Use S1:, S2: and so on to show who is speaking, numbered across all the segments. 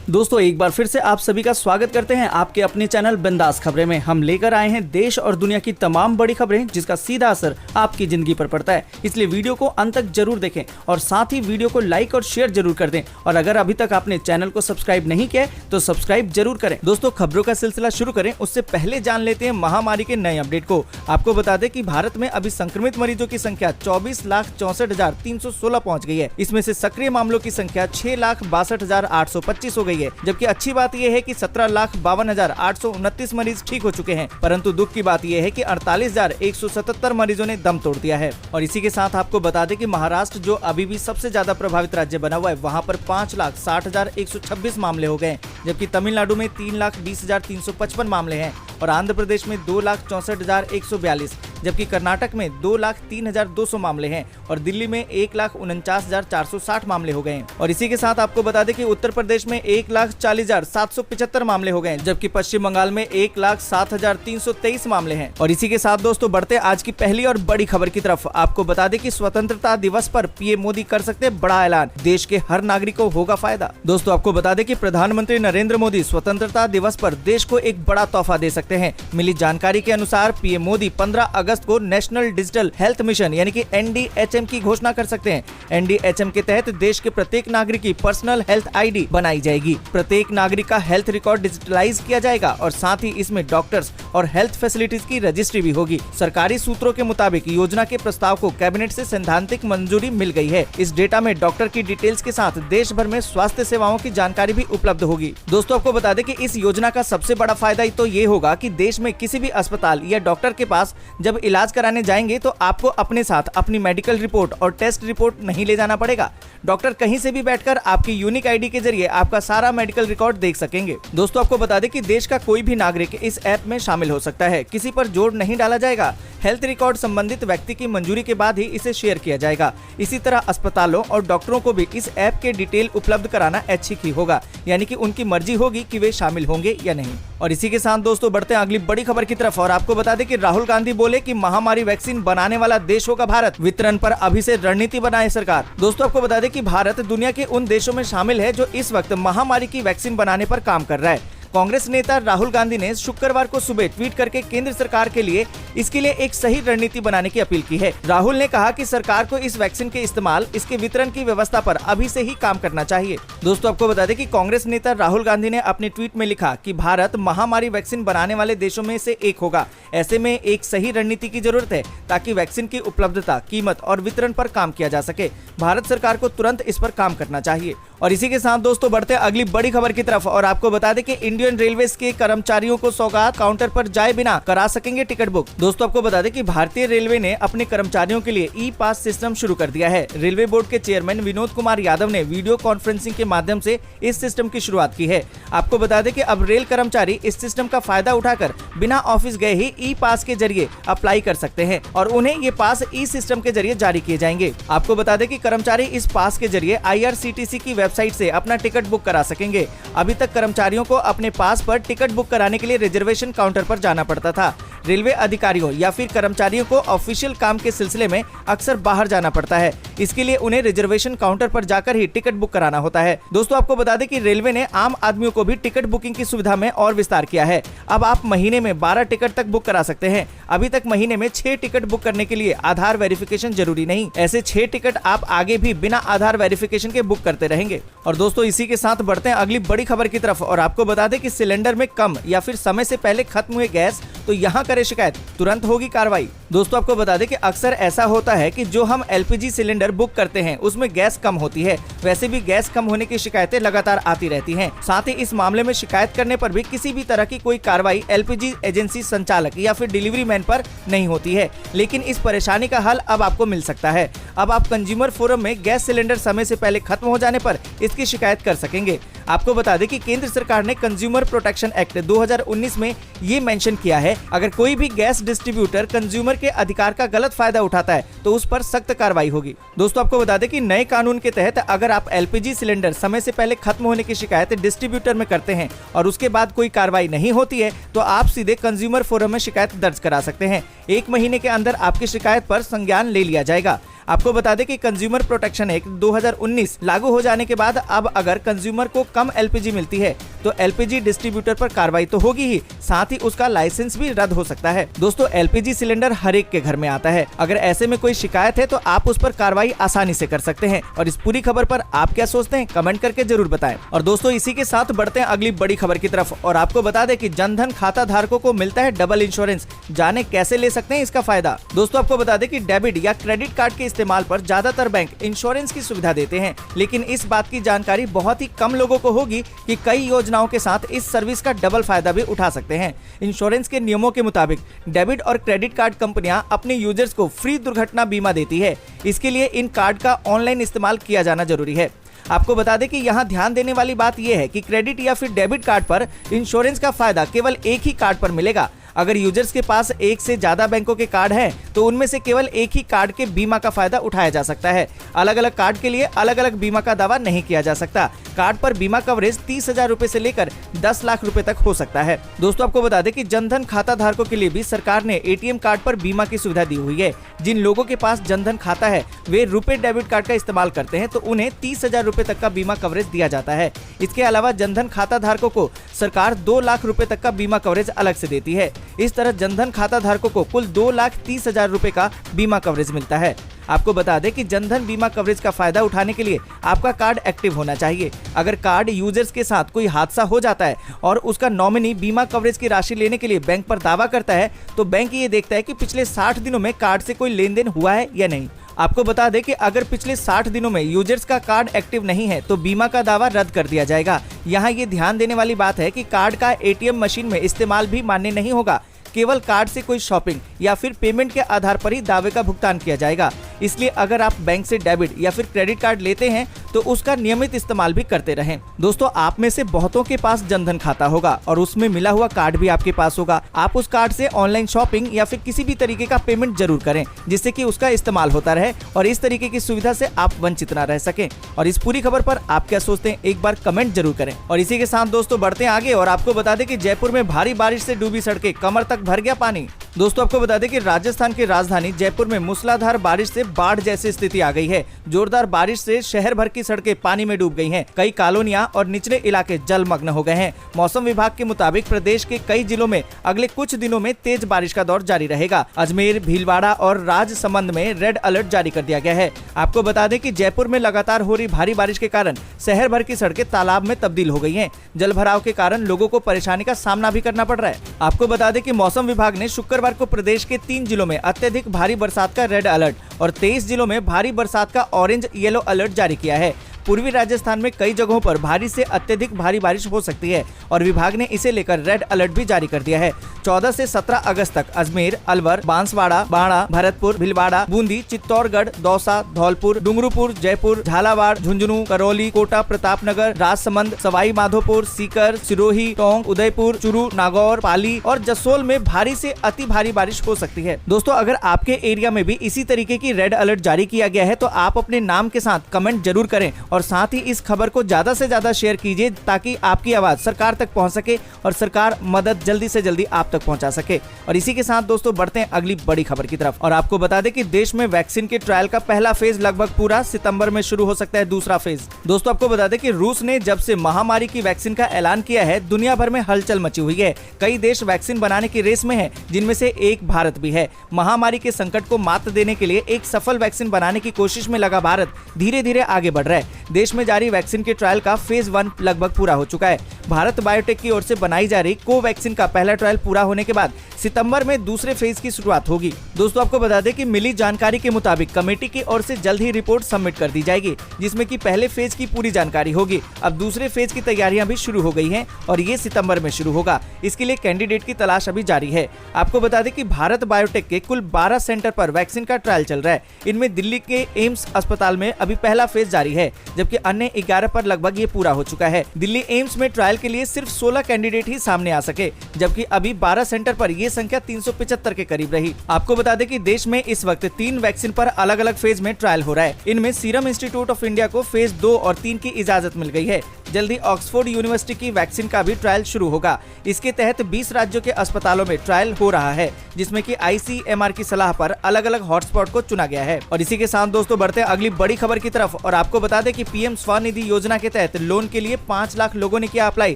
S1: दोस्तों एक बार फिर से आप सभी का स्वागत करते हैं आपके अपने चैनल बिंदास खबरें में। हम लेकर आए हैं देश और दुनिया की तमाम बड़ी खबरें जिसका सीधा असर आपकी जिंदगी पर पड़ता है। इसलिए वीडियो को अंत तक जरूर देखें और साथ ही वीडियो को लाइक और शेयर जरूर कर दें। और अगर अभी तक आपने चैनल को सब्सक्राइब नहीं किया तो सब्सक्राइब जरूर करें। दोस्तों खबरों का सिलसिला शुरू करें उससे पहले जान लेते हैं महामारी के नए अपडेट को। आपको बता दें कि भारत में अभी संक्रमित मरीजों की संख्या 24,64,316 पहुँच गई है। इसमें से सक्रिय मामलों की संख्या 6,62,825 हो गई है। जबकि अच्छी बात यह है कि 17,52,829 मरीज ठीक हो चुके हैं। परंतु दुख की बात यह है कि 48,177 मरीजों ने दम तोड़ दिया है। और इसी के साथ आपको बता दें कि महाराष्ट्र जो अभी भी सबसे ज्यादा प्रभावित राज्य बना हुआ है, वहां पर 5,60,126 मामले हो गए, जबकि तमिलनाडु में 3,20,355 मामले हैं और आंध्र प्रदेश में 2,64,142, जबकि कर्नाटक में 2,03,200 मामले हैं और दिल्ली में 1,49,460 मामले हो गए हैं। और इसी के साथ आपको बता दें कि उत्तर प्रदेश में 1,40,775 मामले हो गए हैं, जबकि पश्चिम बंगाल में 1,07,323 मामले हैं। और इसी के साथ दोस्तों बढ़ते आज की पहली और बड़ी खबर की तरफ। आपको बता दें कि स्वतंत्रता दिवस पर पीएम मोदी कर सकते बड़ा ऐलान, देश के हर नागरिक को होगा फायदा। दोस्तों आपको बता दें कि प्रधानमंत्री नरेंद्र मोदी स्वतंत्रता दिवस पर देश को एक बड़ा तोहफा दे सकते हैं। मिली जानकारी के अनुसार पीएम मोदी 15 अगस्त को नेशनल डिजिटल हेल्थ मिशन यानी कि NDHM की घोषणा कर सकते हैं। NDHM के तहत देश के प्रत्येक नागरिक की पर्सनल हेल्थ ID बनाई जाएगी। प्रत्येक नागरिक का हेल्थ रिकॉर्ड डिजिटलाइज किया जाएगा और साथ ही इसमें डॉक्टर्स और हेल्थ फैसिलिटीज की रजिस्ट्री भी होगी। सरकारी सूत्रों के मुताबिक योजना के प्रस्ताव को कैबिनेट से सैद्धांतिक मंजूरी मिल गई है। इस डेटा में डॉक्टर की डिटेल्स के साथ देश भर में स्वास्थ्य सेवाओं की जानकारी भी उपलब्ध होगी। दोस्तों आपको बता दें कि इस योजना का सबसे बड़ा फायदा तो ये होगा कि देश में किसी भी अस्पताल या डॉक्टर के पास जब इलाज कराने जाएंगे तो आपको अपने साथ अपनी मेडिकल रिपोर्ट और टेस्ट रिपोर्ट नहीं ले जाना पड़ेगा। डॉक्टर कहीं से भी बैठकर आपकी यूनिक ID के जरिए आपका सारा मेडिकल रिकॉर्ड देख सकेंगे। दोस्तों आपको बता दें कि देश का कोई भी नागरिक इस ऐप में शामिल हो सकता है। किसी पर जोर नहीं डाला जाएगा। हेल्थ रिकॉर्ड संबंधित व्यक्ति की मंजूरी के बाद ही इसे शेयर किया जाएगा। इसी तरह अस्पतालों और डॉक्टरों को भी इस ऐप के डिटेल उपलब्ध कराना ऐच्छिक ही होगा, यानी कि उनकी मर्जी होगी कि वे शामिल होंगे या नहीं। और इसी के साथ दोस्तों बढ़ते हैं अगली बड़ी खबर की तरफ। और आपको बता दें कि राहुल गांधी बोले कि महामारी वैक्सीन बनाने वाला देश होगा भारत, वितरण पर अभी से रणनीति बनाए सरकार। दोस्तों आपको बता दें कि भारत दुनिया के उन देशों में शामिल है जो इस वक्त महामारी की वैक्सीन बनाने पर काम कर रहा है। कांग्रेस नेता राहुल गांधी ने शुक्रवार को सुबह ट्वीट करके केंद्र सरकार के लिए इसके लिए एक सही रणनीति बनाने की अपील की है। राहुल ने कहा कि सरकार को इस वैक्सीन के इस्तेमाल, इसके वितरण की व्यवस्था पर अभी से ही काम करना चाहिए। दोस्तों आपको बता दें कि कांग्रेस नेता राहुल गांधी ने अपने ट्वीट में लिखा कि भारत महामारी वैक्सीन बनाने वाले देशों में से एक होगा। ऐसे में एक सही रणनीति की जरूरत है ताकि वैक्सीन की उपलब्धता, कीमत और वितरण पर काम किया जा सके। भारत सरकार को तुरंत इस पर काम करना चाहिए। और इसी के साथ दोस्तों बढ़ते अगली बड़ी खबर की तरफ। और आपको बता दें कि इंडियन रेलवेज के कर्मचारियों को सौगात काउंटर पर जाए बिना करा सकेंगे टिकट बुक। दोस्तों आपको बता दें कि भारतीय रेलवे ने अपने कर्मचारियों के लिए ई-पास सिस्टम शुरू कर दिया है। रेलवे बोर्ड के चेयरमैन विनोद कुमार यादव ने वीडियो कॉन्फ्रेंसिंग के माध्यम से इस सिस्टम की शुरुआत की है। आपको बता दें कि अब रेल कर्मचारी इस सिस्टम का फायदा उठाकर बिना ऑफिस गए ही ई-पास के जरिए अप्लाई कर सकते हैं और उन्हें ये पास ई सिस्टम के जरिए जारी किए जाएंगे। आपको बता दें कि कर्मचारी इस पास के जरिए IRCTC की वेबसाइट से अपना टिकट बुक करा सकेंगे। अभी तक कर्मचारियों को अपने पास पर टिकट बुक कराने के लिए रिजर्वेशन काउंटर पर जाना पड़ता था। रेलवे अधिकारियों या फिर कर्मचारियों को ऑफिशियल काम के सिलसिले में अक्सर बाहर जाना पड़ता है। इसके लिए उन्हें रिजर्वेशन काउंटर पर जाकर ही टिकट बुक कराना होता है। दोस्तों आपको बता दें कि रेलवे ने आम आदमियों को भी टिकट बुकिंग की सुविधा में और विस्तार किया है। अब आप महीने में 12 टिकट तक बुक करा सकते हैं। अभी तक महीने में 6 टिकट बुक करने के लिए आधार वेरिफिकेशन जरूरी नहीं। ऐसे 6 टिकट आप आगे भी बिना आधार वेरिफिकेशन के बुक करते रहेंगे। और दोस्तों इसी के साथ बढ़ते हैं अगली बड़ी खबर की तरफ। और आपको बता दें कि सिलेंडर में कम या फिर समय से पहले खत्म हुए गैस तो यहाँ करे शिकायत, तुरंत होगी कार्रवाई। दोस्तों आपको बता दें कि अक्सर ऐसा होता है कि जो हम LPG सिलेंडर बुक करते हैं उसमें गैस कम होती है। वैसे भी गैस कम होने की शिकायतें लगातार आती रहती हैं। साथ ही इस मामले में शिकायत करने पर भी किसी भी तरह की कोई कार्रवाई LPG एजेंसी संचालक या फिर डिलीवरी मैन पर नहीं होती है। लेकिन इस परेशानी का हल अब आपको मिल सकता है। अब आप कंज्यूमर फोरम में गैस सिलेंडर समय से पहले खत्म हो जाने पर इसकी शिकायत कर सकेंगे। आपको बता दें कि केंद्र सरकार ने कंज्यूमर प्रोटेक्शन एक्ट 2019 में ये मेंशन किया है, अगर कोई भी गैस डिस्ट्रीब्यूटर कंज्यूमर के अधिकार का गलत फायदा उठाता है तो उस पर सख्त कार्रवाई होगी। दोस्तों आपको बता दें कि नए कानून के तहत अगर आप LPG सिलेंडर समय से पहले खत्म होने की शिकायत डिस्ट्रीब्यूटर में करते हैं और उसके बाद कोई कार्रवाई नहीं होती है तो आप सीधे कंज्यूमर फोरम में शिकायत दर्ज करा सकते हैं। 1 महीने के अंदर आपकी शिकायत पर संज्ञान ले लिया जाएगा। आपको बता दें कि कंज्यूमर प्रोटेक्शन एक्ट 2019 लागू हो जाने के बाद अब अगर कंज्यूमर को कम एलपीजी मिलती है तो एलपीजी डिस्ट्रीब्यूटर पर कार्रवाई तो होगी ही, साथ ही उसका लाइसेंस भी रद्द हो सकता है। दोस्तों, एलपीजी सिलेंडर हर एक के घर में आता है। अगर ऐसे में कोई शिकायत है तो आप उस पर कार्रवाई आसानी से कर सकते हैं। और इस पूरी खबर पर आप क्या सोचते हैं, कमेंट करके जरूर बताएं। और दोस्तों, इसी के साथ बढ़ते हैं अगली बड़ी खबर की तरफ और आपको बता दें कि जनधन खाता धारकों को मिलता है डबल इंश्योरेंस। जाने कैसे ले सकते हैं इसका फायदा। दोस्तों, आपको बता दें कि डेबिट या क्रेडिट कार्ड के इस्तेमाल पर ज्यादातर बैंक इंश्योरेंस की सुविधा देते हैं, लेकिन इस बात की जानकारी बहुत ही कम लोगों को होगी कि कई योजनाओं के साथ इस सर्विस का डबल फायदा भी उठा सकते हैं। इंश्योरेंस के नियमों के मुताबिक डेबिट और क्रेडिट कार्ड कंपनियां अपने यूजर्स को फ्री दुर्घटना बीमा देती है। इसके लिए इन कार्ड का ऑनलाइन इस्तेमाल किया जाना जरूरी है। आपको बता दें कि यहाँ ध्यान देने वाली बात यह है कि क्रेडिट या फिर डेबिट कार्ड पर इंश्योरेंस का फायदा केवल एक ही कार्ड पर मिलेगा। अगर यूजर्स के पास एक से ज्यादा बैंकों के कार्ड हैं, तो उनमें से केवल एक ही कार्ड के बीमा का फायदा उठाया जा सकता है। अलग अलग कार्ड के लिए अलग अलग बीमा का दावा नहीं किया जा सकता। कार्ड पर बीमा कवरेज 30,000 रुपए से लेकर 10 लाख रुपए तक हो सकता है। दोस्तों, आपको बता दें कि जनधन खाता धारकों के लिए भी सरकार ने एटीएम कार्ड पर बीमा की सुविधा दी हुई है। जिन लोगों के पास जनधन खाता है वे रुपए डेबिट कार्ड का इस्तेमाल करते हैं तो उन्हें 30,000 रुपए तक का बीमा कवरेज दिया जाता है। इसके अलावा जनधन खाता धारकों को सरकार 2 लाख रुपए तक का बीमा कवरेज अलग से देती है। इस तरह जनधन खाता धारकों को कुल 2,30,000 रुपए का बीमा कवरेज मिलता है। आपको बता दें कि जनधन बीमा कवरेज का फायदा उठाने के लिए आपका कार्ड एक्टिव होना चाहिए। अगर कार्ड यूजर्स के साथ कोई हादसा हो जाता है और उसका नॉमिनी बीमा कवरेज की राशि लेने के लिए बैंक पर दावा करता है तो बैंक ये देखता है कि पिछले 60 दिनों में कार्ड से कोई लेन देन हुआ है या नहीं। आपको बता दें कि अगर पिछले 60 दिनों में यूजर्स का कार्ड एक्टिव नहीं है तो बीमा का दावा रद्द कर दिया जाएगा। यहाँ ये ध्यान देने वाली बात है कि कार्ड का एटीएम मशीन में इस्तेमाल भी मान्य नहीं होगा। केवल कार्ड से कोई शॉपिंग या फिर पेमेंट के आधार पर ही दावे का भुगतान किया जाएगा। इसलिए अगर आप बैंक से डेबिट या फिर क्रेडिट कार्ड लेते हैं तो उसका नियमित इस्तेमाल भी करते रहें। दोस्तों, आप में से बहुतों के पास जनधन खाता होगा और उसमें मिला हुआ कार्ड भी आपके पास होगा। आप उस कार्ड से ऑनलाइन शॉपिंग या फिर किसी भी तरीके का पेमेंट जरूर करें जिससे कि उसका इस्तेमाल होता रहे और इस तरीके की सुविधा से आप वंचित न रह सकें। और इस पूरी खबर पर आप क्या सोचते हैं, एक बार कमेंट जरूर करें। और इसी के साथ दोस्तों बढ़ते हैं आगे और आपको बता दें कि जयपुर में भारी बारिश से डूबी सड़कें, कमर तक भर गया पानी। दोस्तों, आपको बता दें कि राजस्थान की राजधानी जयपुर में मूसलाधार बारिश से बाढ़ जैसी स्थिति आ गई है। जोरदार बारिश से शहर भर की सड़कें पानी में डूब गई हैं। कई कॉलोनियां और निचले इलाके जलमग्न हो गए हैं। मौसम विभाग के मुताबिक प्रदेश के कई जिलों में अगले कुछ दिनों में तेज बारिश का दौर जारी रहेगा। अजमेर, भीलवाड़ा और राजसमंद में रेड अलर्ट जारी कर दिया गया है। आपको बता दें कि जयपुर में लगातार हो रही भारी बारिश के कारण शहर भर की सड़कें तालाब में तब्दील हो गई हैं। जल भराव के कारण लोगों को परेशानी का सामना भी करना पड़ रहा है। आपको बता दें कि मौसम विभाग ने शुक्रवार को प्रदेश के 3 जिलों में अत्यधिक भारी बरसात का रेड अलर्ट और 23 जिलों में भारी बरसात का ऑरेंज येलो अलर्ट जारी किया है। पूर्वी राजस्थान में कई जगहों पर भारी से अत्यधिक भारी बारिश हो सकती है और विभाग ने इसे लेकर रेड अलर्ट भी जारी कर दिया है। 14 से 17 अगस्त तक अजमेर, अलवर, बांसवाड़ा, बाड़ा, भरतपुर, भीलवाड़ा, बूंदी, चित्तौड़गढ़, दौसा, धौलपुर, डूंगरपुर, जयपुर, झालावाड़, झुंझुनू, करौली, कोटा, प्रतापनगर, राजसमंद, सवाई माधोपुर, सीकर, सिरोही, टोंक, उदयपुर, चूरू, नागौर, पाली और जसोल में भारी से अति भारी बारिश हो सकती है। दोस्तों, अगर आपके एरिया में भी इसी तरीके की रेड अलर्ट जारी किया गया है तो आप अपने नाम के साथ कमेंट जरूर करें और साथ ही इस खबर को ज्यादा से ज्यादा शेयर कीजिए ताकि आपकी आवाज सरकार तक पहुंच सके और सरकार मदद जल्दी से जल्दी आप तक पहुंचा सके। और इसी के साथ दोस्तों बढ़ते हैं अगली बड़ी खबर की तरफ और आपको बता दें कि देश में वैक्सीन के ट्रायल का पहला फेज लगभग पूरा, सितंबर में शुरू हो सकता है दूसरा फेज। दोस्तों, आपको बता दें कि रूस ने जब से महामारी की वैक्सीन का ऐलान किया है दुनिया भर में हलचल मची हुई है। कई देश वैक्सीन बनाने की रेस में है जिनमें से एक भारत भी है। महामारी के संकट को मात देने के लिए एक सफल वैक्सीन बनाने की कोशिश में लगा भारत धीरे धीरे आगे बढ़ रहा है। देश में जारी वैक्सीन के ट्रायल का फेज 1 लगभग पूरा हो चुका है। भारत बायोटेक की ओर से बनाई जा रही कोवैक्सीन का पहला ट्रायल पूरा होने के बाद सितंबर में दूसरे फेज की शुरुआत होगी। दोस्तों, आपको बता दें कि मिली जानकारी के मुताबिक कमेटी की ओर से जल्द ही रिपोर्ट सबमिट कर दी जाएगी जिसमें कि पहले फेज की पूरी जानकारी होगी। अब दूसरे फेज की तैयारियां भी शुरू हो गई हैं और ये सितंबर में शुरू होगा। इसके लिए कैंडिडेट की तलाश अभी जारी है। आपको बता दें कि भारत बायोटेक के कुल 12 सेंटर पर वैक्सीन का ट्रायल चल रहा है। इनमें दिल्ली के एम्स अस्पताल में अभी पहला फेज जारी है जबकि अन्य 11 पर लगभग ये पूरा हो चुका है। दिल्ली एम्स में ट्रायल के लिए सिर्फ 16 कैंडिडेट ही सामने आ सके, जबकि अभी 12 सेंटर पर ये संख्या 375 के करीब रही। आपको बता दें कि देश में इस वक्त 3 वैक्सीन पर अलग अलग फेज में ट्रायल हो रहा है। इनमें सीरम इंस्टीट्यूट ऑफ इंडिया को फेज 2 और 3 की इजाजत मिल गई है। जल्दी ऑक्सफोर्ड यूनिवर्सिटी की वैक्सीन का भी ट्रायल शुरू होगा। इसके तहत 20 राज्यों के अस्पतालों में ट्रायल हो रहा है, जिसमें कि ICMR की सलाह पर अलग अलग हॉटस्पॉट को चुना गया है। और इसी के साथ दोस्तों बढ़ते हैं अगली बड़ी खबर की तरफ और आपको बता दें कि PM स्वनिधि योजना के तहत लोन के लिए 5 लाख लोगों ने किया अप्लाई।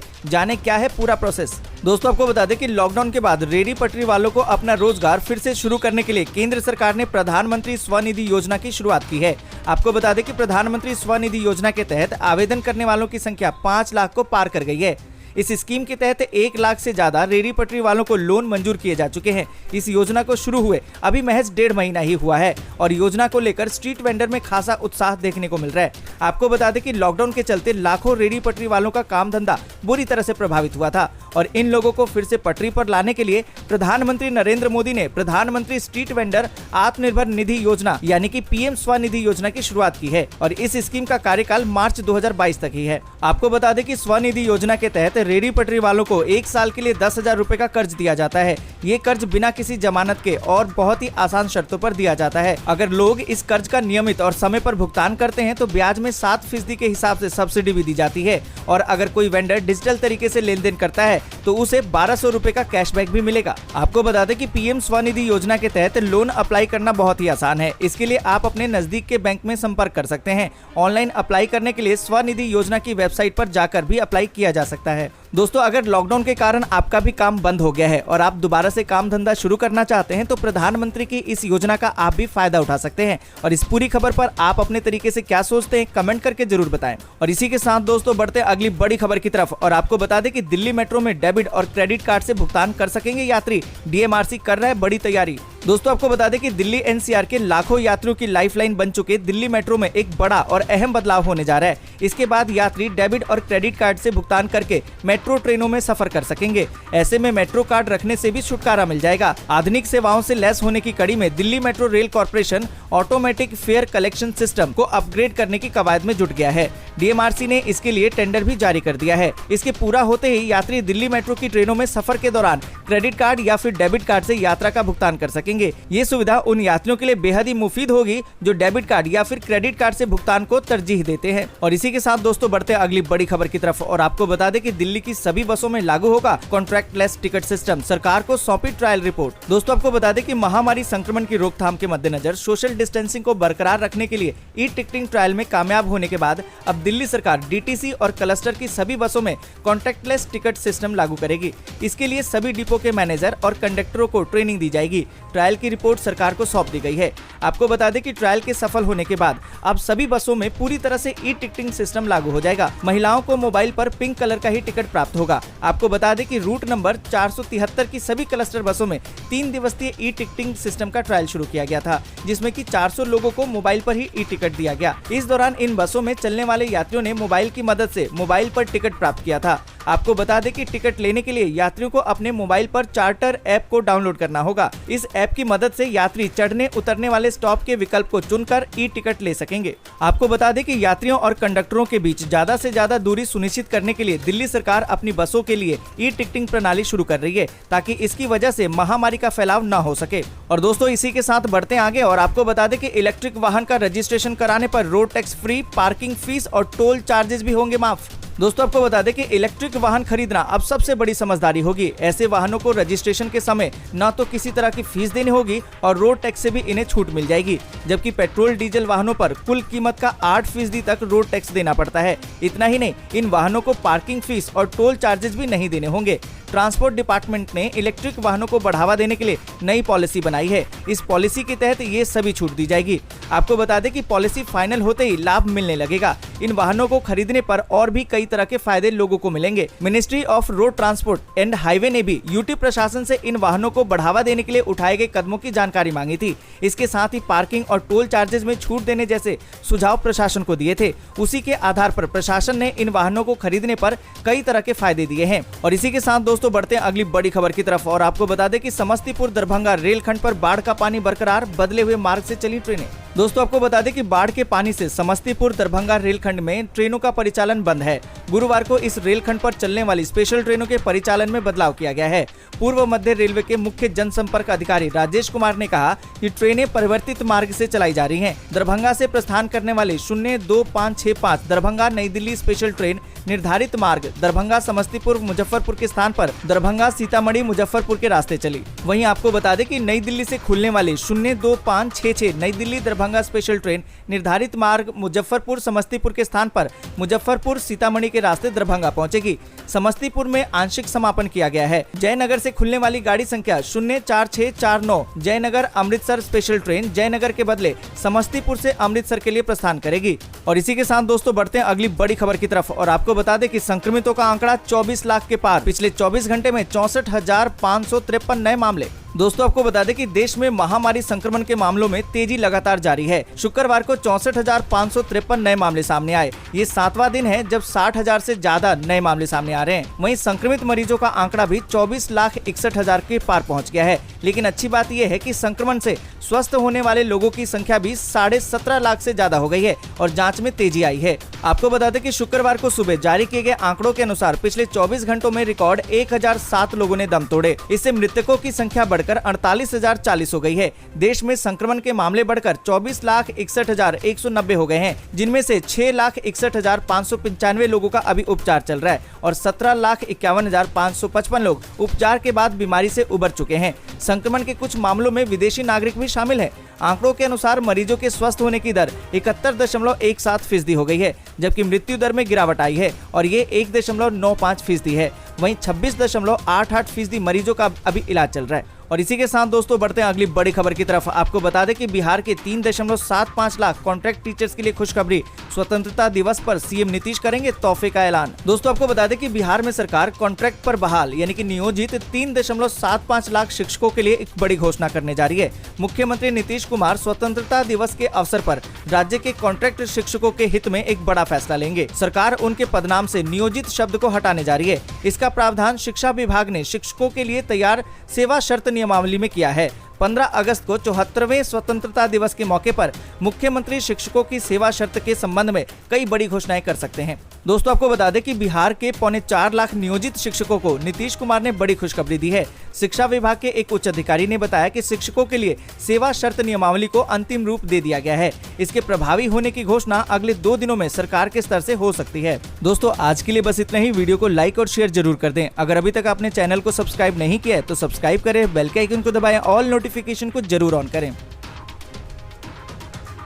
S1: जाने क्या है पूरा प्रोसेस। दोस्तों आपको बता दें कि लॉकडाउन के बाद रेहड़ी पटरी वालों को अपना रोजगार फिर से शुरू करने के लिए केंद्र सरकार ने प्रधानमंत्री स्वनिधि योजना की शुरुआत की है। आपको बता दें कि प्रधानमंत्री स्वनिधि योजना के तहत आवेदन करने वालों की संख्या 5 लाख को पार कर गई है। इस स्कीम के तहत 1 लाख से ज्यादा रेहड़ी पटरी वालों को लोन मंजूर किए जा चुके हैं। इस योजना को शुरू हुए अभी महज 1.5 महीना ही हुआ है और योजना को लेकर स्ट्रीट वेंडर में खासा उत्साह देखने को मिल रहा है। आपको बता दें कि लॉकडाउन के चलते लाखों रेहड़ी पटरी वालों का काम धंधा बुरी तरह से प्रभावित हुआ था और इन लोगों को फिर से पटरी पर लाने के लिए प्रधानमंत्री नरेंद्र मोदी ने प्रधानमंत्री स्ट्रीट वेंडर आत्मनिर्भर निधि योजना यानी कि PM स्वनिधि योजना की शुरुआत की है और इस स्कीम का कार्यकाल मार्च 2022 तक ही है। आपको बता दें कि स्वनिधि योजना के तहत रेहड़ी पटरी वालों को 1 साल के लिए 10,000 रुपए का कर्ज दिया जाता है। ये कर्ज बिना किसी जमानत के और बहुत ही आसान शर्तों पर दिया जाता है। अगर लोग इस कर्ज का नियमित और समय पर भुगतान करते हैं तो ब्याज में 7% के हिसाब से सब्सिडी भी दी जाती है और अगर कोई वेंडर डिजिटल तरीके से लेन देन करता है तो उसे 1200 रुपए का कैशबैक भी मिलेगा। आपको बता दें कि PM स्वनिधि योजना के तहत लोन अप्लाई करना बहुत ही आसान है। इसके लिए आप अपने नजदीक के बैंक में संपर्क कर सकते हैं। ऑनलाइन अप्लाई करने के लिए स्वनिधि योजना की वेबसाइट पर जाकर भी अप्लाई किया जा सकता है। दोस्तों अगर लॉकडाउन के कारण आपका भी काम बंद हो गया है और आप दोबारा से काम धंधा शुरू करना चाहते हैं तो प्रधानमंत्री की इस योजना का आप भी फायदा उठा सकते हैं। और इस पूरी खबर पर आप अपने तरीके से क्या सोचते हैं कमेंट करके जरूर बताएं। और इसी के साथ दोस्तों बढ़ते अगली बड़ी खबर की तरफ और आपको बता दें कि दिल्ली मेट्रो में डेबिट और क्रेडिट कार्ड से भुगतान कर सकेंगे यात्री। DMRC कर रहा है बड़ी तैयारी। दोस्तों आपको बता दें कि दिल्ली NCR के लाखों यात्रियों की लाइफलाइन बन चुके दिल्ली मेट्रो में एक बड़ा और अहम बदलाव होने जा रहा है। इसके बाद यात्री डेबिट और क्रेडिट कार्ड से भुगतान करके मेट्रो ट्रेनों में सफर कर सकेंगे। ऐसे में मेट्रो कार्ड रखने से भी छुटकारा मिल जाएगा। आधुनिक सेवाओं से लैस होने की कड़ी में Delhi metro rail corporation automatic fair collection system को अपग्रेड करने की कवायद में जुट गया है। DMRC ने इसके लिए टेंडर भी जारी कर दिया है। इसके पूरा होते ही यात्री दिल्ली मेट्रो की ट्रेनों में सफर के दौरान क्रेडिट कार्ड या फिर डेबिट कार्ड से यात्रा का भुगतान कर सकेंगे। ये सुविधा उन यात्रियों के लिए बेहद ही मुफीद होगी जो डेबिट कार्ड या फिर क्रेडिट कार्ड से भुगतान को तरजीह देते हैं। और इसी के साथ दोस्तों बढ़ते अगली बड़ी खबर की तरफ और आपको बता दें कि दिल्ली की सभी बसों में लागू होगा कॉन्ट्रैक्टलेस टिकट सिस्टम। सरकार को सौंपी ट्रायल रिपोर्ट। दोस्तों आपको बता दें कि महामारी संक्रमण की रोकथाम के मद्देनजर सोशल डिस्टेंसिंग को बरकरार रखने के लिए ई-टिकटिंग ट्रायल में कामयाब होने के बाद अब दिल्ली सरकार DTC और क्लस्टर की सभी बसों में कॉन्ट्रैक्टलेस टिकट सिस्टम लागू करेगी। इसके लिए सभी डिपो के मैनेजर और कंडक्टरों को ट्रेनिंग दी जाएगी। ट्रायल की रिपोर्ट सरकार को सौंप दी गई है। आपको बता दें कि ट्रायल के सफल होने के बाद अब सभी बसों में पूरी तरह से ई-टिकटिंग सिस्टम लागू हो जाएगा। महिलाओं को मोबाइल पर पिंक कलर का ही टिकट प्राप्त होगा। आपको बता दें कि रूट नंबर 473 की सभी क्लस्टर बसों में 3 दिवसीय ई-टिकटिंग सिस्टम का ट्रायल शुरू किया गया था, जिसमें कि 400 लोगों को मोबाइल पर ही ई-टिकट दिया गया। इस दौरान इन बसों में चलने वाले यात्रियों ने मोबाइल की मदद से मोबाइल पर टिकट प्राप्त किया था। आपको बता दें कि टिकट लेने के लिए यात्रियों को अपने मोबाइल पर चार्टर ऐप को डाउनलोड करना होगा। इस ऐप की मदद से यात्री चढ़ने उतरने वाले स्टॉप के विकल्प को चुनकर ई-टिकट ले सकेंगे। आपको बता दें कि यात्रियों और कंडक्टरों के बीच ज्यादा से ज्यादा दूरी सुनिश्चित करने के लिए दिल्ली सरकार अपनी बसों के लिए ई-टिकटिंग प्रणाली शुरू कर रही है, ताकि इसकी वजह से महामारी का फैलाव न हो सके। और दोस्तों इसी के साथ बढ़ते आगे और आपको बता दें कि इलेक्ट्रिक वाहन का रजिस्ट्रेशन कराने पर road tax free, parking fees और टोल चार्जेस भी होंगे माफ। दोस्तों आपको बता दें कि इलेक्ट्रिक वाहन खरीदना अब सबसे बड़ी समझदारी होगी। ऐसे वाहनों को रजिस्ट्रेशन के समय न तो किसी तरह की फीस देनी होगी और रोड टैक्स से भी इन्हें छूट मिल जाएगी, जबकि पेट्रोल डीजल वाहनों पर कुल कीमत का 8% तक रोड टैक्स देना पड़ता है। इतना ही नहीं, इन वाहनों को पार्किंग फीस और टोल चार्जेस भी नहीं देने होंगे। ट्रांसपोर्ट डिपार्टमेंट ने इलेक्ट्रिक वाहनों को बढ़ावा देने के लिए नई पॉलिसी बनाई है। इस पॉलिसी के तहत ये सभी छूट दी जाएगी। आपको बता दें कि पॉलिसी फाइनल होते ही लाभ मिलने लगेगा। इन वाहनों को खरीदने पर और भी कई तरह के फायदे लोगों को मिलेंगे। Ministry of road transport and highway ने भी यूटी प्रशासन से इन वाहनों को बढ़ावा देने के लिए उठाए गए कदमों की जानकारी मांगी थी। इसके साथ ही पार्किंग और टोल चार्जेस में छूट देने जैसे सुझाव प्रशासन को दिए थे। उसी के आधार पर प्रशासन ने इन वाहनों को खरीदने पर कई तरह के फायदे दिए हैं। और इसी के साथ दोस्तों बढ़ते हैं अगली बड़ी खबर की तरफ और आपको बता दें कि समस्तीपुर दरभंगा रेलखंड पर बाढ़ का पानी बरकरार, बदले हुए मार्ग से चली ट्रेनें। दोस्तों आपको बता दें कि बाढ़ के पानी से समस्तीपुर दरभंगा रेलखंड में ट्रेनों का परिचालन बंद है। गुरुवार को इस रेलखंड पर चलने वाली स्पेशल ट्रेनों के परिचालन में बदलाव किया गया है। पूर्व मध्य रेलवे के मुख्य जनसंपर्क अधिकारी राजेश कुमार ने कहा कि ट्रेनें परिवर्तित मार्ग से चलाई जा रही हैं। दरभंगा से प्रस्थान करने वाली 02565 दरभंगा नई दिल्ली स्पेशल ट्रेन निर्धारित मार्ग दरभंगा समस्तीपुर मुजफ्फरपुर के स्थान पर दरभंगा सीतामढ़ी मुजफ्फरपुर के रास्ते चली। वहीं आपको बता दें कि नई दिल्ली से खुलने वाली 02566 नई दिल्ली दरभंगा स्पेशल ट्रेन निर्धारित मार्ग मुजफ्फरपुर समस्तीपुर के स्थान पर मुजफ्फरपुर सीतामढ़ी के रास्ते दरभंगा पहुंचेगी। समस्तीपुर में आंशिक समापन किया गया है। जयनगर से खुलने वाली गाड़ी संख्या 04649 जयनगर अमृतसर स्पेशल ट्रेन जयनगर के बदले समस्तीपुर से अमृतसर के लिए प्रस्थान करेगी। और इसी के साथ दोस्तों बढ़ते हैं अगली बड़ी खबर की तरफ और आपको बता दें कि संक्रमितों का आंकड़ा 24 लाख के पार। पिछले 24 घंटे में 64,553 नए मामले। दोस्तों आपको बता दें कि देश में महामारी संक्रमण के मामलों में तेजी लगातार जारी है। शुक्रवार को 64,553 नए मामले सामने आए। ये 7वां दिन है जब 60,000 से ज्यादा नए मामले सामने आ रहे हैं। वहीं संक्रमित मरीजों का आंकड़ा भी 24,61,000 के पार पहुंच गया है। लेकिन अच्छी बात यह है कि संक्रमण से स्वस्थ होने वाले लोगों की संख्या भी 17.5 लाख से ज्यादा हो गई है और जाँच में तेजी आई है। आपको बता दें कि शुक्रवार को सुबह जारी किए गए आंकड़ों के अनुसार पिछले 24 घंटों में रिकॉर्ड 1007 लोगों ने दम तोड़े। इससे मृतकों की संख्या बढ़कर 48,040 हो गई है। देश में संक्रमण के मामले बढ़कर 24,61,190 हो गए हैं, जिनमें से 6,61,595 लोगों का अभी उपचार चल रहा है और 17,51,555 लोग उपचार के बाद बीमारी से उबर चुके हैं। संक्रमण के कुछ मामलों में विदेशी नागरिक भी शामिल है। आंकड़ों के अनुसार मरीजों के स्वस्थ होने की दर 71.17% हो गई है, जबकि मृत्यु दर में गिरावट आई है और ये 1.95% है। वहीं 26.88% मरीजों का अभी इलाज चल रहा है। और इसी के साथ दोस्तों बढ़ते हैं अगली बड़ी खबर की तरफ। आपको बता दें कि बिहार के 3.75 लाख कॉन्ट्रैक्ट टीचर्स के लिए खुशखबरी। स्वतंत्रता दिवस पर सीएम नीतीश करेंगे तोहफे का ऐलान। दोस्तों आपको बता दें कि बिहार में सरकार कॉन्ट्रैक्ट पर बहाल यानी कि नियोजित 3.75 लाख शिक्षकों के लिए एक बड़ी घोषणा करने जा रही है। मुख्यमंत्री नीतीश कुमार स्वतंत्रता दिवस के अवसर पर राज्य के कॉन्ट्रैक्ट शिक्षकों के हित में एक बड़ा फैसला लेंगे। सरकार उनके पदनाम से नियोजित शब्द को हटाने जा रही है। इसका प्रावधान शिक्षा विभाग ने शिक्षकों के लिए तैयार सेवा शर्त नियमावली में किया है। 15 अगस्त को 74वें स्वतंत्रता दिवस के मौके पर मुख्यमंत्री शिक्षकों की सेवा शर्त के संबंध में कई बड़ी घोषणाएं कर सकते हैं। दोस्तों आपको बता दें कि बिहार के 4.25 लाख नियोजित शिक्षकों को नीतीश कुमार ने बड़ी खुशखबरी दी है। शिक्षा विभाग के एक उच्च अधिकारी ने बताया कि शिक्षकों के लिए सेवा शर्त नियमावली को अंतिम रूप दे दिया गया है। इसके प्रभावी होने की घोषणा अगले 2 दिनों में सरकार के स्तर से हो सकती है। दोस्तों आज के लिए बस इतना ही। वीडियो को लाइक और शेयर जरूर कर दें। अगर अभी तक आपने चैनल को सब्सक्राइब नहीं किया है तो सब्सक्राइब करें, बेल के आइकन को दबाएं, ऑल नोटिफिकेशन को जरूर ऑन करें।